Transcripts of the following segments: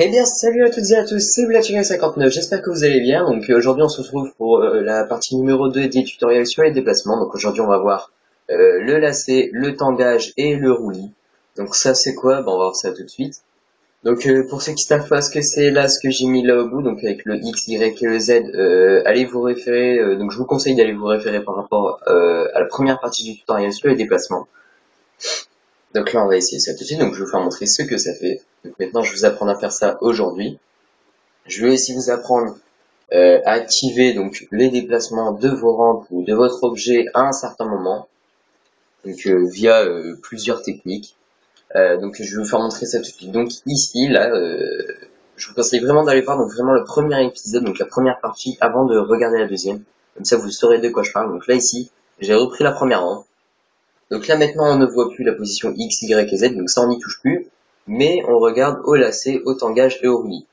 Eh bien, salut à toutes et à tous, c'est Blatchigan59, j'espère que vous allez bien. Donc aujourd'hui on se retrouve pour la partie numéro 2 des tutoriels sur les déplacements. Donc aujourd'hui on va voir le lacet, le tangage et le roulis. Donc ça c'est quoi? On va voir ça tout de suite. Donc pour ceux qui savent pas ce que c'est là, ce que j'ai mis là au bout, donc avec le X, Y et le Z, allez vous référer, donc je vous conseille d'aller vous référer par rapport à la première partie du tutoriel sur les déplacements. Donc là on va essayer ça tout de suite, donc je vais vous faire montrer ce que ça fait. Donc maintenant je vais vous apprendre à faire ça aujourd'hui. Je vais aussi vous apprendre à activer donc les déplacements de vos rampes ou de votre objet à un certain moment, donc via plusieurs techniques. Donc je vais vous faire montrer ça tout de suite. Donc ici, là, je vous conseille vraiment d'aller voir donc vraiment le premier épisode, donc la première partie, avant de regarder la deuxième. Comme ça vous saurez de quoi je parle. Donc là ici, j'ai repris la première rampe. Donc là maintenant on ne voit plus la position X, Y et Z, donc ça on n'y touche plus. Mais on regarde au lacet, au tangage et au roulis.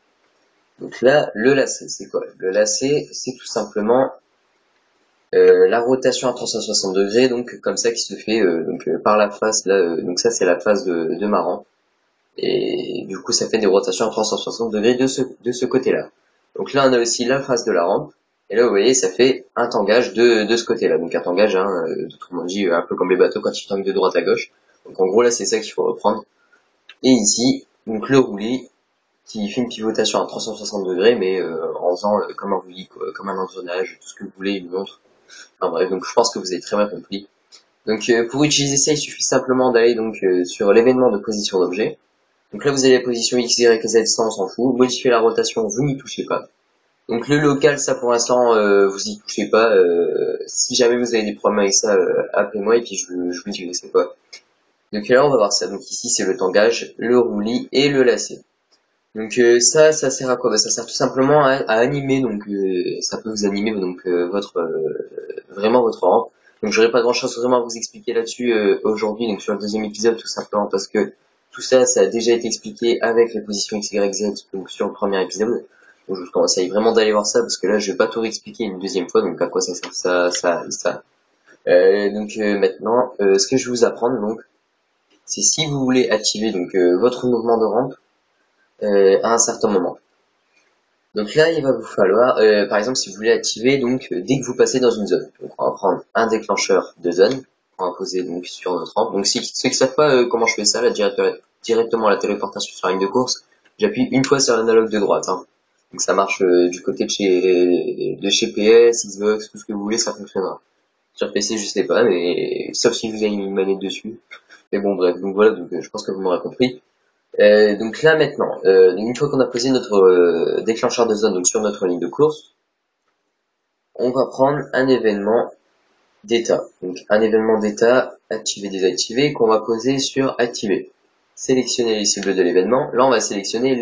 Donc là, le lacet, c'est quoi? Le lacet, c'est tout simplement la rotation à 360 degrés, donc comme ça qui se fait par la face là, donc ça c'est la face de ma rampe, et du coup ça fait des rotations à 360 degrés de ce côté-là. Donc là on a aussi la face de la rampe, et là vous voyez ça fait un tangage de ce côté-là, donc un tangage, hein, autrement dit un peu comme les bateaux quand ils tangent de droite à gauche. Donc en gros là c'est ça qu'il faut reprendre. Et ici, donc le roulis, qui fait une pivotation à 360 degrés, mais en faisant comme un roulis, quoi, comme un engrenage, tout ce que vous voulez, une montre. Enfin bref, donc je pense que vous avez très bien compris. Donc pour utiliser ça, il suffit simplement d'aller donc sur l'événement de position d'objet. Donc là vous avez la position X, Y, Z, ça on s'en fout. Modifier la rotation, vous n'y touchez pas. Donc le local, ça pour l'instant, vous y touchez pas. Si jamais vous avez des problèmes avec ça, appelez-moi et puis je vous dirai c'est quoi. Donc là on va voir ça. Donc ici c'est le tangage, le roulis et le lacet. Donc ça sert à quoi? Ça sert tout simplement à animer, donc ça peut vous animer donc vraiment votre rampe. Donc j'aurais pas grand chose vraiment à vous expliquer là-dessus aujourd'hui, donc sur le deuxième épisode, tout simplement parce que tout ça, ça a déjà été expliqué avec les positions X, Y, Z, donc sur le premier épisode. Donc je vous conseille vraiment d'aller voir ça parce que là je vais pas tout réexpliquer une deuxième fois, donc à quoi ça sert ça. Maintenant, ce que je vais vous apprendre donc, c'est si vous voulez activer donc votre mouvement de rampe à un certain moment. Donc là, il va vous falloir, par exemple, si vous voulez activer, donc dès que vous passez dans une zone. Donc on va prendre un déclencheur de zone, on va poser donc sur notre rampe. Donc ceux qui savent pas comment je fais ça, là, directement la téléportation sur la ligne de course, j'appuie une fois sur l'analogue de droite. Hein. Donc ça marche du côté de chez PS, Xbox, tout ce que vous voulez, ça fonctionnera. Sur PC, je sais pas, mais sauf si vous avez une manette dessus. Mais bon, bref, donc voilà, donc je pense que vous m'aurez compris. Donc là maintenant, une fois qu'on a posé notre déclencheur de zone donc sur notre ligne de course, on va prendre un événement d'état. Donc un événement d'état activé désactivé qu'on va poser sur activer. Sélectionner les cibles de l'événement. Là on va sélectionner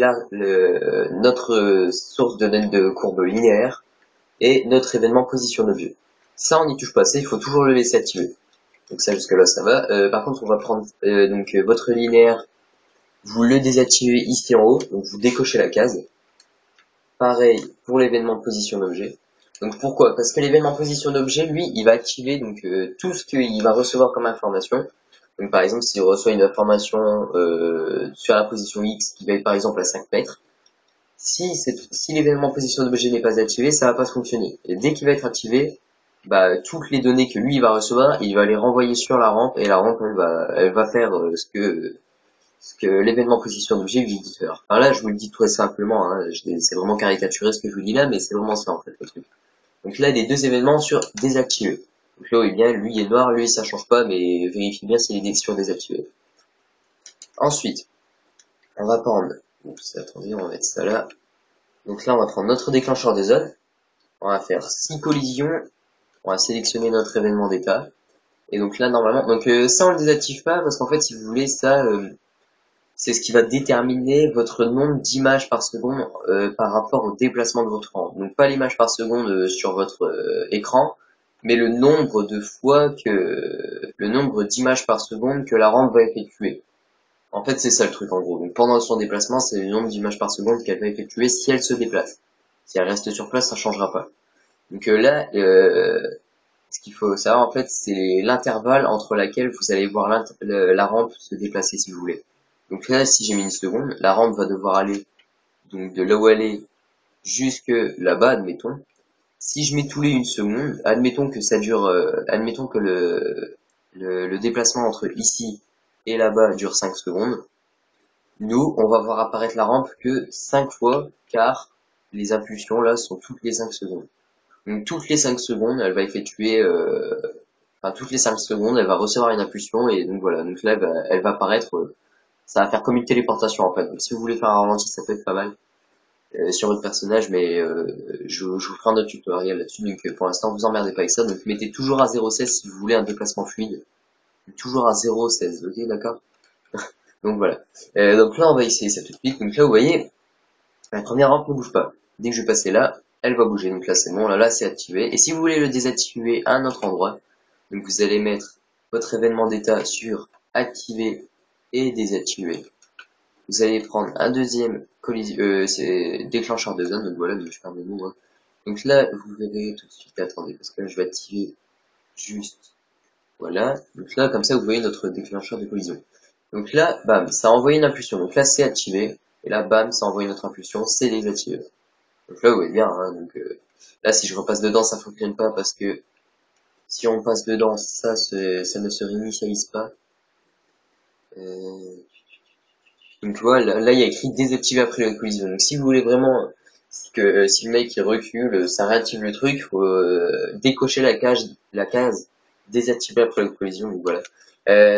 notre source de données de courbe linéaire et notre événement position d'objet. Ça on n'y touche pas, ça il faut toujours le laisser activer. Donc ça jusque là ça va. Par contre on va prendre votre linéaire. Vous le désactivez ici en haut, donc vous décochez la case. Pareil pour l'événement position d'objet. Donc pourquoi? Parce que l'événement position d'objet, lui, il va activer donc tout ce qu'il va recevoir comme information. Donc par exemple, s'il reçoit une information sur la position X qui va être par exemple à 5 mètres, si l'événement position d'objet n'est pas activé, ça va pas fonctionner. Et dès qu'il va être activé, toutes les données que lui il va recevoir, il va les renvoyer sur la rampe et la rampe elle va faire ce que l'événement position d'objet lui dit de faire. Alors là, je vous le dis tout simplement, hein, c'est vraiment caricaturé ce que je vous dis là, mais c'est vraiment ça en fait le truc. Donc là, les deux événements sur désactiver. Donc là, oui, bien, lui est noir, lui ça change pas, mais vérifiez bien s'il est sur désactivé. Ensuite, on va prendre, oups, attendez, on va mettre ça là. Donc là, on va prendre notre déclencheur des zones. On va faire 6 collisions. On va sélectionner notre événement d'état. Et donc là, normalement, donc ça on le désactive pas parce qu'en fait, si vous voulez, ça, c'est ce qui va déterminer votre nombre d'images par seconde par rapport au déplacement de votre rampe. Donc pas l'image par seconde sur votre écran, mais le nombre de fois le nombre d'images par seconde que la rampe va effectuer. En fait, c'est ça le truc en gros. Donc pendant son déplacement, c'est le nombre d'images par seconde qu'elle va effectuer si elle se déplace. Si elle reste sur place, ça changera pas. Donc là, ce qu'il faut savoir en fait, c'est l'intervalle entre laquelle vous allez voir la rampe se déplacer si vous voulez. Donc là, si j'ai mis une seconde, la rampe va devoir aller donc de là où elle est jusque là-bas, admettons. Si je mets tous les 1 seconde, admettons que ça dure, admettons que le déplacement entre ici et là-bas dure 5 secondes. Nous, on va voir apparaître la rampe que 5 fois, car les impulsions là sont toutes les 5 secondes. Donc toutes les 5 secondes, elle va effectuer, enfin toutes les 5 secondes, elle va recevoir une impulsion et donc voilà. Donc là, elle va apparaître, ça va faire comme une téléportation en fait. Donc si vous voulez faire un ralenti, ça peut être pas mal sur votre personnage, mais je vous ferai un autre tutoriel là-dessus. Donc pour l'instant, vous emmerdez pas avec ça. Donc mettez toujours à 0,16 si vous voulez un déplacement fluide. Toujours à 0,16, ok, d'accord? Donc voilà. Donc là, on va essayer ça tout de suite. Donc là, vous voyez, la première rampe ne bouge pas. Dès que je vais passer là, elle va bouger. Donc là, c'est bon. Là, c'est activé. Et si vous voulez le désactiver à un autre endroit, donc vous allez mettre votre événement d'état sur activer et désactiver. Vous allez prendre un deuxième c'est déclencheur de zone. Donc voilà, donc je perds mes mots. Hein. Donc là, vous verrez tout de suite. Attendez, parce que là, je vais activer juste. Voilà. Donc là, comme ça, vous voyez notre déclencheur de collision. Donc là, bam, ça a envoyé une impulsion. Donc là, c'est activé. Et là, bam, ça a envoyé notre impulsion, c'est désactivé. Donc là, vous voyez bien. Hein, donc là, si je repasse dedans, ça fonctionne pas parce que si on passe dedans, ça ne se réinitialise pas. Donc tu vois, là, il y a écrit désactiver après la collision. Donc si vous voulez vraiment que si le mec il recule, ça réactive le truc, faut décocher la case désactiver après la collision. Donc voilà.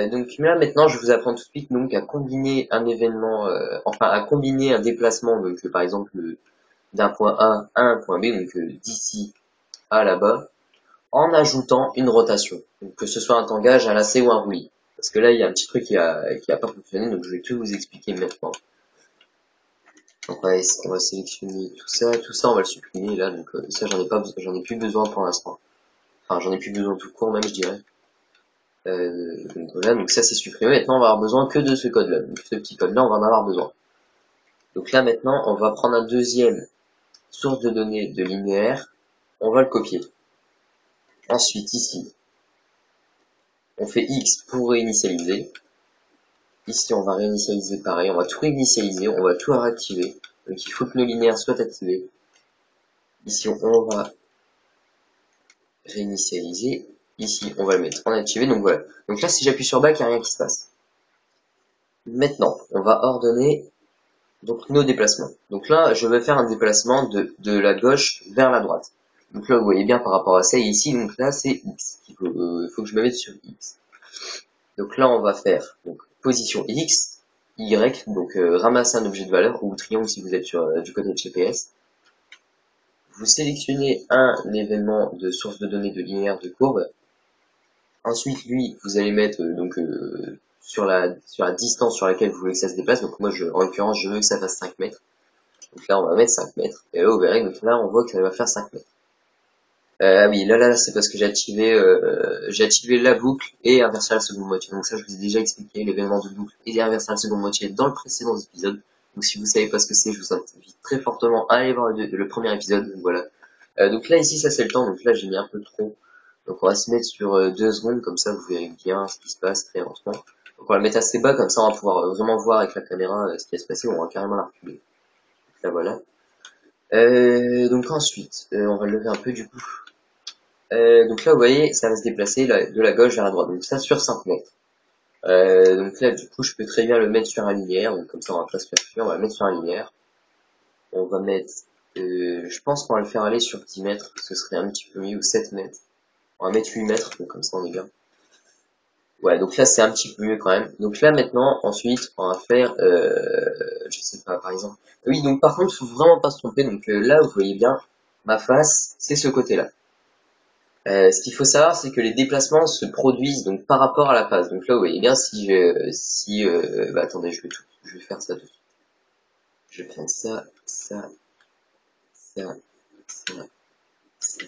Donc là maintenant, je vous apprends tout de suite donc à combiner un événement, enfin à combiner un déplacement. Donc par exemple d'un point A à un point B, donc d'ici à là-bas, en ajoutant une rotation. Donc que ce soit un tangage, un lacet ou un roulis. Parce que là, il y a un petit truc qui a pas fonctionné, donc je vais tout vous expliquer maintenant. Donc on va sélectionner tout ça on va le supprimer là, donc ça j'en ai plus besoin pour l'instant. Enfin j'en ai plus besoin tout court même je dirais. Donc voilà, donc ça c'est supprimé. Maintenant on va avoir besoin que de ce code là. Donc ce petit code là on va en avoir besoin. Donc là maintenant on va prendre un deuxième source de données de linéaire, on va le copier. Ensuite ici, on fait X pour réinitialiser. Ici on va réinitialiser pareil, on va tout réinitialiser, on va tout réactiver. Donc il faut que nos linéaires soient activés. Ici on va réinitialiser. Ici, on va le mettre en activé. Donc voilà. Donc là, si j'appuie sur back, il n'y a rien qui se passe. Maintenant, on va ordonner donc nos déplacements. Donc là, je vais faire un déplacement de la gauche vers la droite. Donc là, vous voyez bien par rapport à ça. Et ici, donc là, c'est X. Il faut que je me mette sur X. Donc là, on va faire donc, position X, Y, donc ramasser un objet de valeur, ou triangle si vous êtes du côté de GPS. Vous sélectionnez un événement de source de données de linéaire de courbe. Ensuite, lui, vous allez mettre sur la distance sur laquelle vous voulez que ça se déplace. Donc moi, en l'occurrence, je veux que ça fasse 5 mètres. Donc là, on va mettre 5 mètres. Et là, vous verrez, donc là, on voit qu'elle va faire 5 mètres. Ah oui, là, c'est parce que j'ai activé la boucle et inversé à la seconde moitié. Donc ça, je vous ai déjà expliqué l'événement de boucle et inversé à la seconde moitié dans le précédent épisode. Donc si vous savez pas ce que c'est, je vous invite très fortement à aller voir le premier épisode. Donc voilà. Donc là, ici, ça c'est le temps. Donc là, j'ai mis un peu trop. Donc on va se mettre sur 2 secondes, comme ça vous verrez bien ce qui se passe très lentement. Donc on va le mettre assez bas, comme ça on va pouvoir vraiment voir avec la caméra ce qui va se passer, on va carrément la reculer. Donc là voilà. Donc ensuite, on va le lever un peu du coup. Donc là vous voyez, ça va se déplacer de la gauche vers la droite, donc ça sur 5 mètres. Donc là du coup je peux très bien le mettre sur un linéaire, donc comme ça on va pas se faire fuir, on va le mettre sur un linéaire. On va mettre, je pense qu'on va le faire aller sur 10 mètres, ce serait un petit peu mieux, ou 7 mètres. On va mettre 8 mètres, donc comme ça on est bien. Ouais, donc là c'est un petit peu mieux quand même. Donc là maintenant, ensuite, on va faire, je sais pas, par exemple. Oui, donc par contre, faut vraiment pas se tromper. Donc là, vous voyez bien, ma face, c'est ce côté-là. Ce qu'il faut savoir, c'est que les déplacements se produisent donc par rapport à la face. Donc là, vous voyez bien bah attendez, je vais faire ça tout de suite. Je vais prendre ça, ça, ça, ça, ça,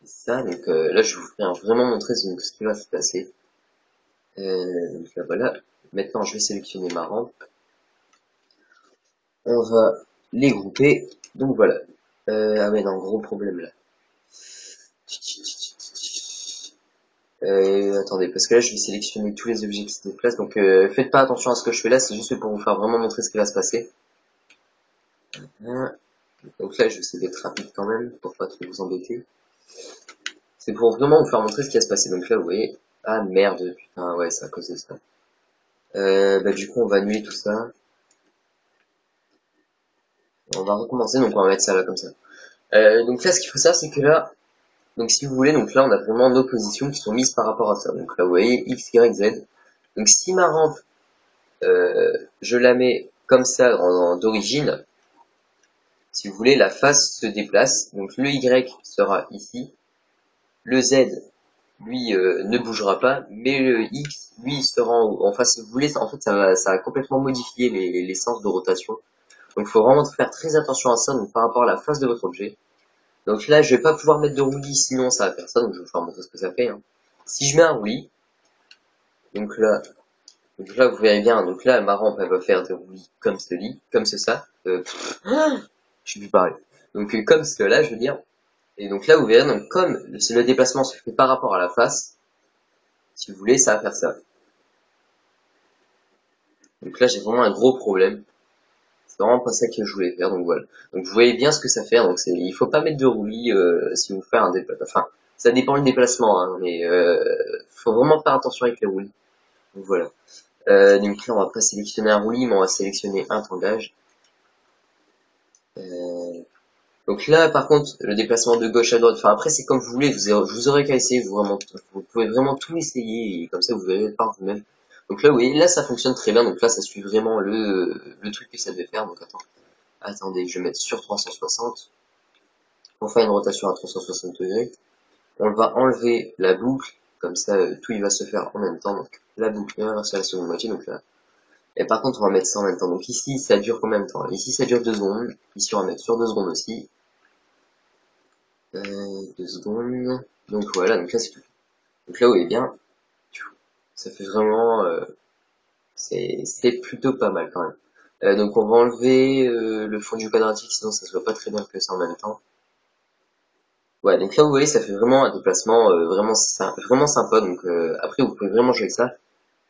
et ça. Donc là, je vous ferai vraiment montrer ce qui va se passer. Donc là voilà, maintenant je vais sélectionner ma rampe, on va les grouper, donc voilà. Ah mais non, gros problème là. Attendez, parce que là je vais sélectionner tous les objets qui se déplacent, donc faites pas attention à ce que je fais là, c'est juste pour vous faire vraiment montrer ce qui va se passer. Hein. Donc là, je vais essayer d'être rapide quand même, pour pas trop vous embêter. C'est pour vraiment vous faire montrer ce qui va se passer. Donc là, vous voyez, ah merde, putain, ouais, c'est à cause de ça. Bah du coup, on va annuler tout ça. On va recommencer, donc on va mettre ça là comme ça. Donc là, ce qu'il faut savoir, c'est que là, donc si vous voulez, donc là, on a vraiment nos positions qui sont mises par rapport à ça. Donc là, vous voyez, X, Y, Z. Donc si ma rampe, je la mets comme ça d'origine, si vous voulez, la face se déplace. Donc le Y sera ici. Le Z, lui, ne bougera pas. Mais le X, lui, sera en haut. Enfin, si vous voulez, en fait, ça va complètement modifier les sens de rotation. Donc il faut vraiment faire très attention à ça, donc par rapport à la face de votre objet. Donc là, je vais pas pouvoir mettre de roulis, sinon ça va faire ça, donc je vais vous faire montrer ce que ça fait. Hein. Si je mets un roulis, donc là, vous verrez bien, donc là, ma rampe, elle va faire des roulis comme ceci, comme ça. Je suis plus pareil. Donc comme cela, je veux dire. Et donc là, vous verrez, donc comme le déplacement se fait par rapport à la face, si vous voulez, ça va faire ça. Donc là, j'ai vraiment un gros problème. C'est vraiment pas ça que je voulais faire, donc voilà. Donc vous voyez bien ce que ça fait, donc il faut pas mettre de roulis si vous faites un déplacement. Enfin, ça dépend du déplacement, hein, mais faut vraiment faire attention avec les roulis. Donc voilà. Donc là, on va pas sélectionner un roulis, mais on va sélectionner un tangage. Donc là, par contre, le déplacement de gauche à droite, enfin après c'est comme vous voulez, vous aurez qu'à essayer, vous pouvez vraiment tout essayer, et comme ça vous verrez par vous-même. Donc là, vous voyez, là ça fonctionne très bien, donc là ça suit vraiment le truc que ça devait faire, donc attendez, je vais mettre sur 360, pour faire une rotation à 360 degrés. On va enlever la boucle, comme ça tout il va se faire en même temps, donc la boucle c'est la seconde moitié, donc là. Et par contre on va mettre ça en même temps, donc ici ça dure combien de temps? Ici ça dure 2 secondes, ici on va mettre sur 2 secondes aussi. 2 secondes, donc voilà, donc là c'est tout. Donc là vous voyez bien, ça fait vraiment, c'est plutôt pas mal quand même. Donc on va enlever le fond du quadratique, sinon ça se voit pas très bien que ça en même temps. Ouais, donc là vous voyez, ça fait vraiment un déplacement vraiment sympa. Donc après vous pouvez vraiment jouer avec ça.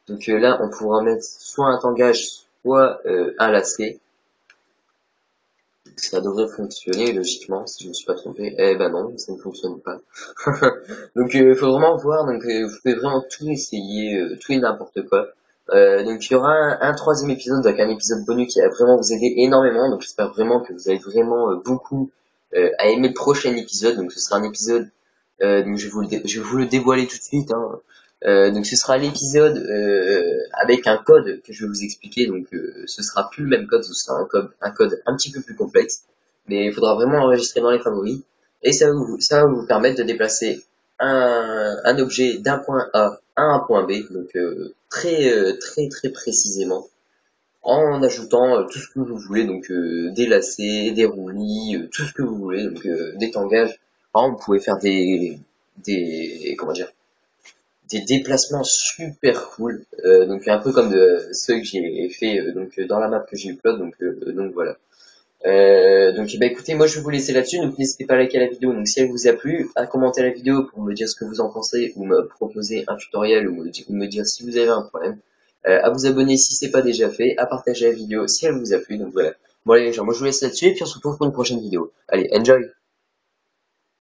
Donc là on pourra mettre soit un tangage, soit un lacet. Ça devrait fonctionner logiquement si je me suis pas trompé. Eh ben non, ça ne fonctionne pas. Donc faut vraiment voir. Donc vous pouvez vraiment tout essayer, tout et n'importe quoi. Donc il y aura un troisième épisode, donc un épisode bonus qui va vraiment vous aider énormément. Donc j'espère vraiment que vous allez vraiment beaucoup à aimer le prochain épisode. Donc ce sera un épisode, donc je vais vous le dévoiler tout de suite. Hein. Donc ce sera l'épisode avec un code que je vais vous expliquer. Donc ce sera plus le même code, ce sera un code un petit peu plus complexe. Mais il faudra vraiment enregistrer dans les favoris. Et ça va vous permettre de déplacer un objet d'un point A à un point B, donc très précisément, en ajoutant tout ce que vous voulez, donc des lacets, des roulis, tout ce que vous voulez, donc des tangages. Par exemple, vous pouvez faire comment dire, des déplacements super cool, donc un peu comme ceux que j'ai fait dans la map que j'ai upload, donc voilà. Donc bah écoutez, moi je vais vous laisser là-dessus, donc n'hésitez pas à liker la vidéo, donc si elle vous a plu, à commenter la vidéo pour me dire ce que vous en pensez, ou me proposer un tutoriel, ou me dire si vous avez un problème, à vous abonner si c'est pas déjà fait, à partager la vidéo si elle vous a plu, donc voilà. Bon allez les gens, moi je vous laisse là-dessus, et puis on se retrouve pour une prochaine vidéo. Allez, enjoy!